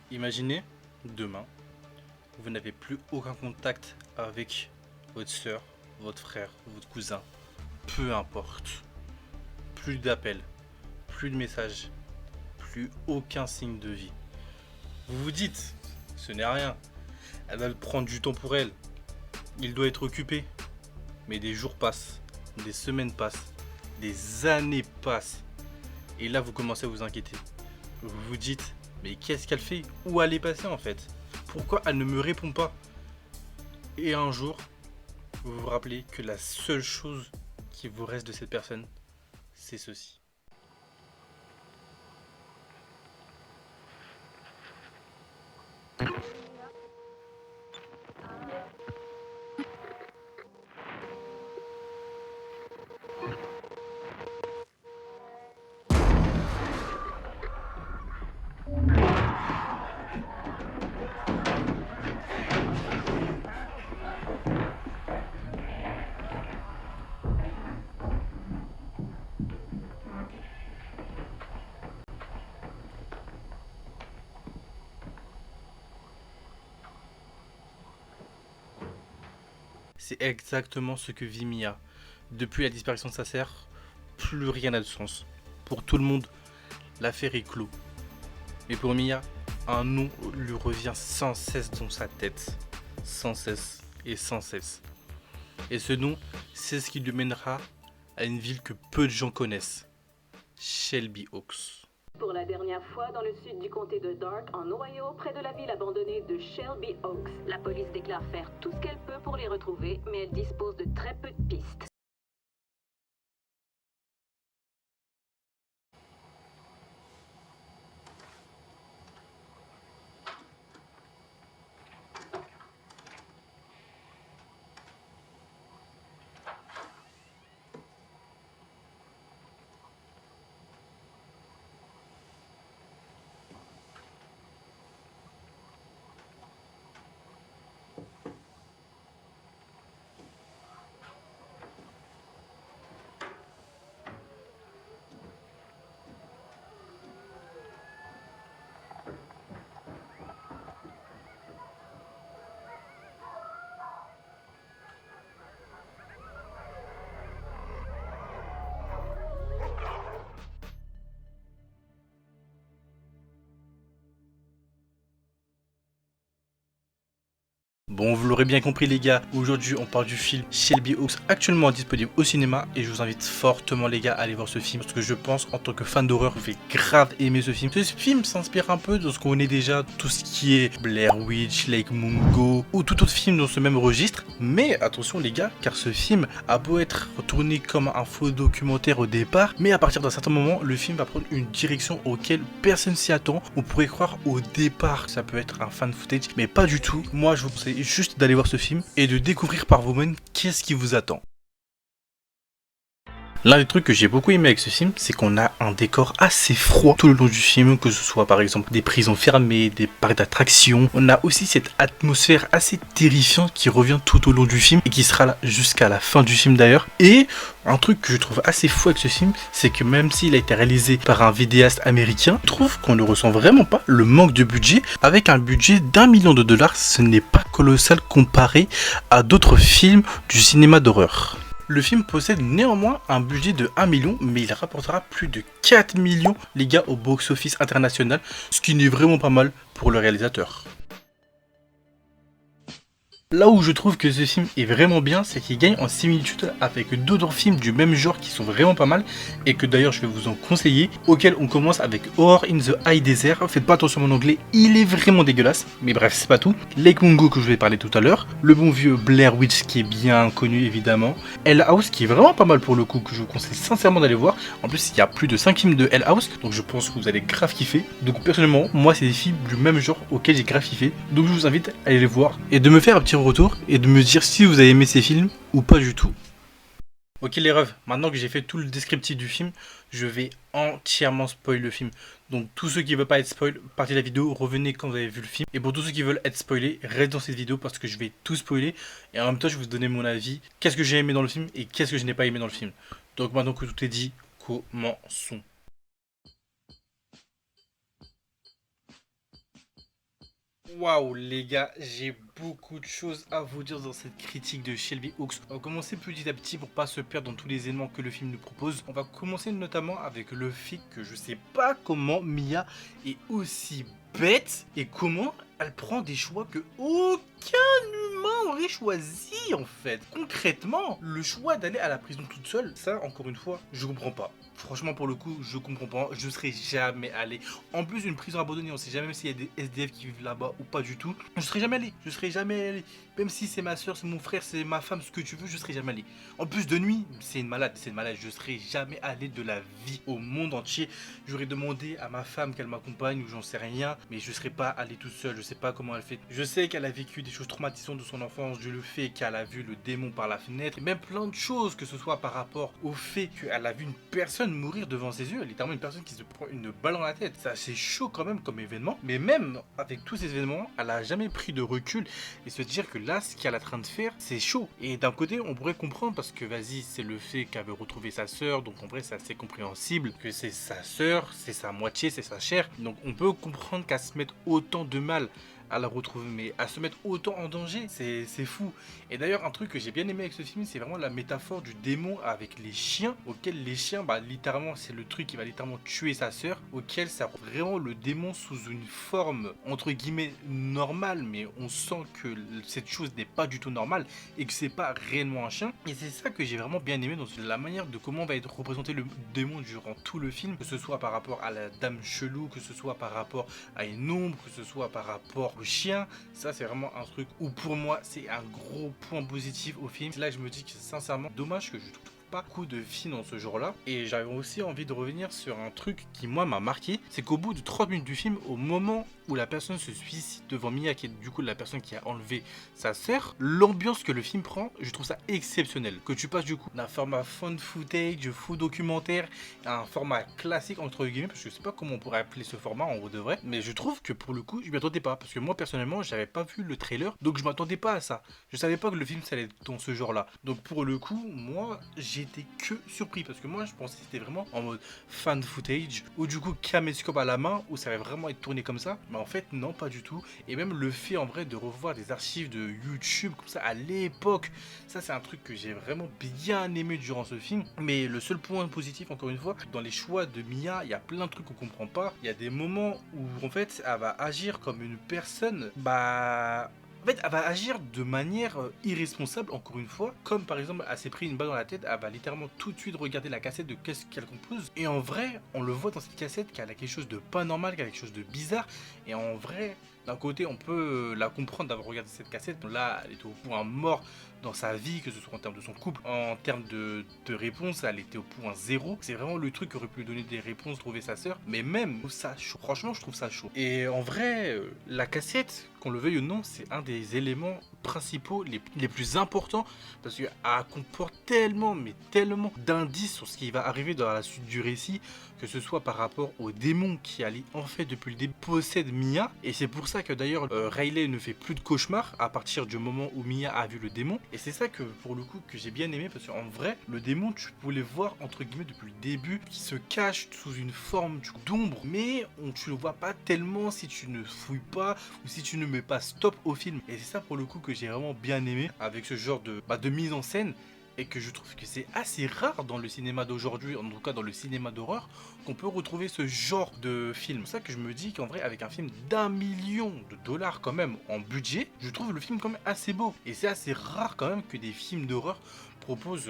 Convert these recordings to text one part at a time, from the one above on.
Imaginez, demain, vous n'avez plus aucun contact avec votre soeur, votre frère, votre cousin, peu importe. Plus d'appels, plus de messages, plus aucun signe de vie. Vous vous dites, ce n'est rien, elle va prendre du temps pour elle, il doit être occupé. Mais des jours passent, des semaines passent, des années passent. Et là, vous commencez à vous inquiéter. Vous vous dites, mais qu'est-ce qu'elle fait? Où elle est passée en fait? Pourquoi elle ne me répond pas? Et un jour, vous vous rappelez que la seule chose qui vous reste de cette personne, c'est ceci. C'est exactement ce que vit Mia. Depuis la disparition de sa sœur, plus rien n'a de sens. Pour tout le monde, l'affaire est close. Mais pour Mia, un nom lui revient sans cesse dans sa tête. Sans cesse et sans cesse. Et ce nom, c'est ce qui lui mènera à une ville que peu de gens connaissent. Shelby Oaks. Pour la dernière fois dans le sud du comté de Dark, en Ohio, près de la ville abandonnée de Shelby Oaks. La police déclare faire tout ce qu'elle peut pour les retrouver, mais elle dispose de très peu de pistes. Bon, vous l'aurez bien compris les gars, aujourd'hui on parle du film Shelby Oaks actuellement disponible au cinéma et je vous invite fortement les gars à aller voir ce film parce que je pense en tant que fan d'horreur vous allez grave aimer ce film. Ce film s'inspire un peu de ce qu'on connaît déjà, tout ce qui est Blair Witch, Lake Mungo ou tout autre film dans ce même registre. Mais attention les gars, car ce film a beau être tourné comme un faux documentaire au départ, mais à partir d'un certain moment, le film va prendre une direction auquel personne s'y attend. On pourrait croire au départ que ça peut être un fan footage, mais pas du tout. Moi je vous conseille juste d'aller voir ce film et de découvrir par vous-même qu'est-ce qui vous attend. L'un des trucs que j'ai beaucoup aimé avec ce film, c'est qu'on a un décor assez froid tout le long du film, que ce soit par exemple des prisons fermées, des parcs d'attractions. On a aussi cette atmosphère assez terrifiante qui revient tout au long du film et qui sera là jusqu'à la fin du film d'ailleurs. Et un truc que je trouve assez fou avec ce film, c'est que même s'il a été réalisé par un vidéaste américain, je trouve qu'on ne ressent vraiment pas le manque de budget. Avec un budget d'1 million de dollars, ce n'est pas colossal comparé à d'autres films du cinéma d'horreur. Le film possède néanmoins un budget de 1 million, mais il rapportera plus de 4 millions les gars au box-office international, ce qui n'est vraiment pas mal pour le réalisateur. Là où je trouve que ce film est vraiment bien, c'est qu'il gagne en similitude avec d'autres films du même genre qui sont vraiment pas mal et que d'ailleurs je vais vous en conseiller, auquel on commence avec Horror in the High Desert. Faites pas attention à mon anglais, il est vraiment dégueulasse, mais bref c'est pas tout. Lake Mungo que je vais parler tout à l'heure, le bon vieux Blair Witch qui est bien connu évidemment, Hell House qui est vraiment pas mal pour le coup, que je vous conseille sincèrement d'aller voir. En plus il y a plus de 5 films de Hell House, donc je pense que vous allez grave kiffer. Donc personnellement, moi c'est des films du même genre auxquels j'ai grave kiffé, donc je vous invite à aller les voir et de me faire un petit retour et de me dire si vous avez aimé ces films ou pas du tout. Ok les refs, maintenant que j'ai fait tout le descriptif du film, je vais entièrement spoiler le film. Donc tous ceux qui ne veulent pas être spoil, partez de la vidéo, revenez quand vous avez vu le film. Et pour tous ceux qui veulent être spoilés, restez dans cette vidéo parce que je vais tout spoiler. Et en même temps je vais vous donner mon avis, qu'est-ce que j'ai aimé dans le film et qu'est-ce que je n'ai pas aimé dans le film. Donc maintenant que tout est dit, commençons. Waouh les gars, j'ai beaucoup de choses à vous dire dans cette critique de Shelby Hawks. On va commencer petit à petit pour pas se perdre dans tous les éléments que le film nous propose. On va commencer notamment avec le fait que je sais pas comment Mia est aussi bête et comment elle prend des choix que aucun humain aurait choisi en fait. Concrètement, le choix d'aller à la prison toute seule, ça encore une fois, je comprends pas. Franchement pour le coup, je comprends pas, je serais jamais allé. En plus d'une prison abandonnée, on sait jamais s'il y a des SDF qui vivent là-bas ou pas du tout. Je serais jamais allé, je serais jamais allé. Même si c'est ma soeur, c'est mon frère, c'est ma femme, ce que tu veux, je serais jamais allé. En plus de nuit, c'est une malade, je serais jamais allé de la vie au monde entier. J'aurais demandé à ma femme qu'elle m'accompagne ou j'en sais rien, mais je serais pas allé tout seul, je sais pas comment elle fait. Je sais qu'elle a vécu des choses traumatisantes de son enfance, du le fait qu'elle a vu le démon par la fenêtre, et même plein de choses, que ce soit par rapport au fait qu'elle a vu une personne mourir devant ses yeux, littéralement une personne qui se prend une balle dans la tête. C'est assez chaud quand même comme événement, mais même avec tous ces événements, elle a jamais pris de recul et se dire que là, ce qu'elle est en train de faire, c'est chaud. Et d'un côté, on pourrait comprendre parce que vas-y, c'est le fait qu'elle veut retrouver sa sœur, donc en vrai, c'est assez compréhensible que c'est sa sœur, c'est sa moitié, c'est sa chair. Donc on peut comprendre qu'elle se mette autant de mal à la retrouver, mais à se mettre autant en danger, c'est fou. Et d'ailleurs, un truc que j'ai bien aimé avec ce film, c'est vraiment la métaphore du démon avec les chiens, auquel les chiens, bah littéralement, c'est le truc qui va littéralement tuer sa sœur, auquel ça rend vraiment le démon sous une forme, entre guillemets, normale, mais on sent que cette chose n'est pas du tout normale, et que c'est pas réellement un chien. Et c'est ça que j'ai vraiment bien aimé dans la manière de comment va être représenté le démon durant tout le film, que ce soit par rapport à la dame chelou, que ce soit par rapport à une ombre, que ce soit par rapport au chien. Ça c'est vraiment un truc où pour moi c'est un gros point positif au film. C'est là que je me dis que sincèrement dommage que je trouve pas beaucoup de films dans ce genre là, et j'avais aussi envie de revenir sur un truc qui moi m'a marqué, c'est qu'au bout de 30 minutes du film, au moment où la personne se suicide devant Mia, qui est du coup la personne qui a enlevé sa sœur, l'ambiance que le film prend, je trouve ça exceptionnel. Que tu passes du coup d'un format found footage, faux documentaire, à un format classique entre guillemets, parce que je sais pas comment on pourrait appeler ce format en de vrai, mais je trouve que pour le coup je m'y attendais pas, parce que moi personnellement j'avais pas vu le trailer, donc je m'attendais pas à ça. Je savais pas que le film ça allait être dans ce genre là. Donc pour le coup, moi j'étais que surpris, parce que moi je pensais que c'était vraiment en mode fan footage, ou du coup caméscope à la main, où ça allait vraiment être tourné comme ça, mais en fait non, pas du tout. Et même le fait en vrai de revoir des archives de YouTube comme ça à l'époque, ça c'est un truc que j'ai vraiment bien aimé durant ce film. Mais le seul point positif encore une fois, dans les choix de Mia, il y a plein de trucs qu'on comprend pas. Il y a des moments où en fait elle va agir comme une personne, en fait, elle va agir de manière irresponsable, encore une fois. Comme par exemple, elle s'est pris une balle dans la tête, elle va littéralement tout de suite regarder la cassette de qu'est-ce qu'elle compose. Et en vrai, on le voit dans cette cassette qu'elle a quelque chose de pas normal, qu'elle a quelque chose de bizarre. Et en vrai, d'un côté, on peut la comprendre d'avoir regardé cette cassette. Là, elle était au point mort dans sa vie, que ce soit en termes de son couple, en termes de réponses, elle était au point zéro. C'est vraiment le truc qui aurait pu lui donner des réponses, trouver sa sœur. Mais même, ça chaud. Franchement, je trouve ça chaud. Et en vrai, la cassette, qu'on le veuille ou non, c'est un des éléments principaux les plus importants, parce qu'elle comporte tellement, mais tellement d'indices sur ce qui va arriver dans la suite du récit, que ce soit par rapport au démon qui allait en fait depuis le début possède Mia. Et c'est pour ça que d'ailleurs Riley ne fait plus de cauchemars à partir du moment où Mia a vu le démon. Et c'est ça que pour le coup que j'ai bien aimé, parce qu'en vrai le démon tu pouvais voir entre guillemets depuis le début qui se cache sous une forme d'ombre, mais tu le vois pas tellement si tu ne fouilles pas ou si tu ne mets pas stop au film. Et c'est ça pour le coup que j'ai vraiment bien aimé avec ce genre de mise en scène, et que je trouve que c'est assez rare dans le cinéma d'aujourd'hui, en tout cas dans le cinéma d'horreur, qu'on peut retrouver ce genre de film. C'est ça que je me dis qu'en vrai, avec un film d'1 million de dollars quand même en budget, je trouve le film quand même assez beau. Et c'est assez rare quand même que des films d'horreur proposent,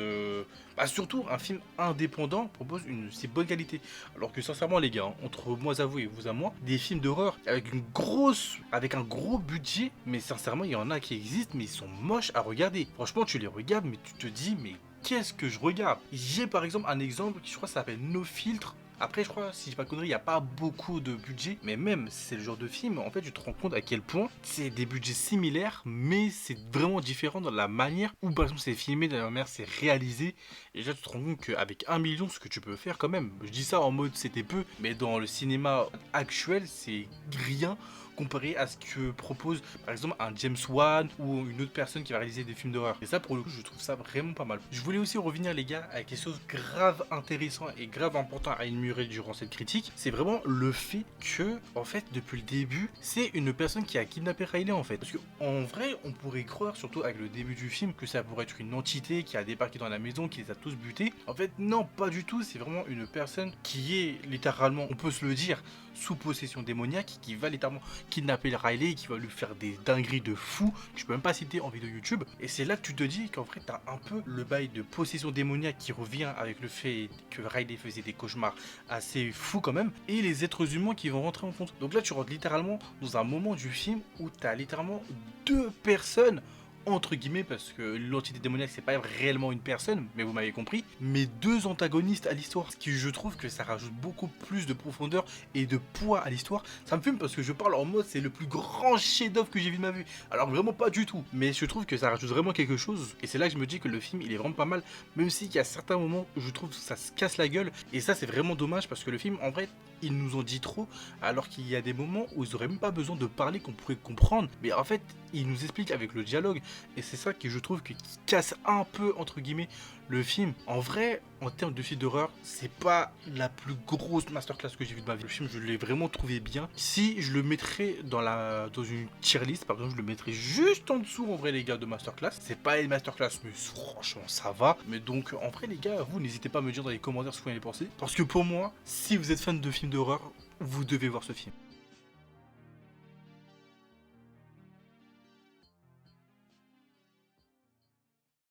surtout un film indépendant propose une si bonne qualité. Alors que sincèrement les gars, entre moi à vous et vous à moi, des films d'horreur avec un gros budget, mais sincèrement il y en a qui existent, mais ils sont moches à regarder. Franchement tu les regardes, mais tu te dis mais qu'est-ce que je regarde? J'ai par exemple un exemple qui je crois ça s'appelle No Filtre. Après, je crois, si je dis pas de conneries, il n'y a pas beaucoup de budget. Mais même si c'est le genre de film, en fait, tu te rends compte à quel point c'est des budgets similaires, mais c'est vraiment différent dans la manière où, par exemple, c'est filmé, de la manière c'est réalisé. Et là, tu te rends compte qu'avec 1 million, ce que tu peux faire quand même. Je dis ça en mode c'était peu, mais dans le cinéma actuel, c'est rien comparé à ce que propose par exemple un James Wan ou une autre personne qui va réaliser des films d'horreur. Et ça pour le coup je trouve ça vraiment pas mal. Je voulais aussi revenir les gars à quelque chose grave intéressant et grave important à une murmuré durant cette critique, c'est vraiment le fait que, en fait, depuis le début, c'est une personne qui a kidnappé Riley, en fait. Parce que, en vrai, on pourrait croire, surtout avec le début du film, que ça pourrait être une entité qui a débarqué dans la maison, qui les a tous butés. En fait, non, pas du tout. C'est vraiment une personne qui est littéralement, on peut se le dire, sous possession démoniaque, qui va littéralement kidnapper Riley, qui va lui faire des dingueries de fou, que je peux même pas citer en vidéo YouTube. Et c'est là que tu te dis qu'en vrai, t'as un peu le bail de possession démoniaque qui revient avec le fait que Riley faisait des cauchemars assez fous quand même, et les êtres humains qui vont rentrer en compte. Donc là, tu rentres littéralement dans un moment du film où t'as littéralement deux personnes, entre guillemets, parce que l'entité démoniaque c'est pas réellement une personne, mais vous m'avez compris, mais deux antagonistes à l'histoire, ce qui je trouve que ça rajoute beaucoup plus de profondeur et de poids à l'histoire. Ça me fume parce que je parle en mode c'est le plus grand chef-d'œuvre que j'ai vu de ma vie, alors vraiment pas du tout, mais je trouve que ça rajoute vraiment quelque chose, et c'est là que je me dis que le film il est vraiment pas mal, même s'il y a certains moments où je trouve que ça se casse la gueule, et ça c'est vraiment dommage parce que le film en vrai ils nous ont dit trop, alors qu'il y a des moments où ils auraient même pas besoin de parler, qu'on pourrait comprendre, mais en fait ils nous expliquent avec le dialogue. Et c'est ça que je trouve qui casse un peu, entre guillemets, le film. En vrai, en termes de film d'horreur, c'est pas la plus grosse masterclass que j'ai vue de ma vie. Le film, je l'ai vraiment trouvé bien. Si je le mettrais dans une tier list, par exemple, je le mettrais juste en dessous, en vrai, les gars, de masterclass. C'est pas une masterclass, mais franchement, ça va. Mais donc, en vrai, les gars, vous, n'hésitez pas à me dire dans les commentaires ce que vous en avez pensé. Parce que pour moi, si vous êtes fan de films d'horreur, vous devez voir ce film.